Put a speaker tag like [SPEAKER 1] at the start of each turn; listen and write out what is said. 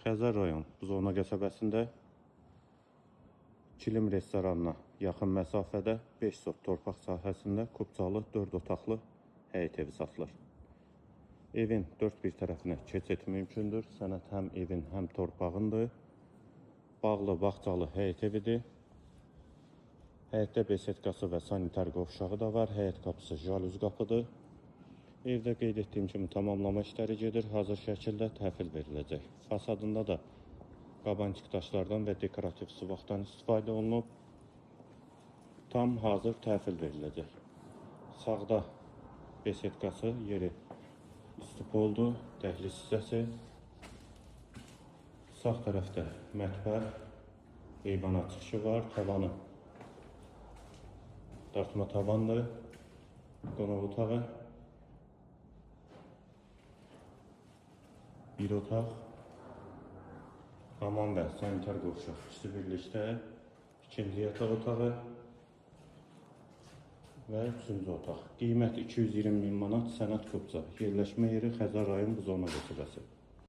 [SPEAKER 1] Xəzər rayon Buzovna qəsəbəsində Kilim restoranına yaxın məsafədə 5 sot torpaq sahəsində kubcalı 4 otaqlı həyət evi satılır. Evin 4 bir tərəfinə keçid mümkündür. Sənəd həm evin, həm torpağındır. Bağlı, bağçalı həyət evidir. Həyətdə besetkası və sanitar qovşağı da var. Həyət qapısı jalüz qapıdır. Evdə qeyd etdiyim kimi tamamlama işləri gedir. Hazır şəkildə təhvil veriləcək. Fasadında da qabançıq daşlardan və dekorativ sıvaqdan istifadə olunub. Tam hazır təhvil veriləcək. Sağda besetkası yeri istipoldur, dəhliz hissəsi. Sağ tərəfdə mətbəx, eyvana çıxışı var, tavanı dartma tavandır, qonaq otağı, bir otaq, hamam və sanitar qovşaq ikisi birlikdə, ikinci yataq otağı və üçüncü otaq. Qiymət 220 min manat, sənəd kubca. Yerləşmə yeri Xəzər rayon Buzovna qəsəbəsi.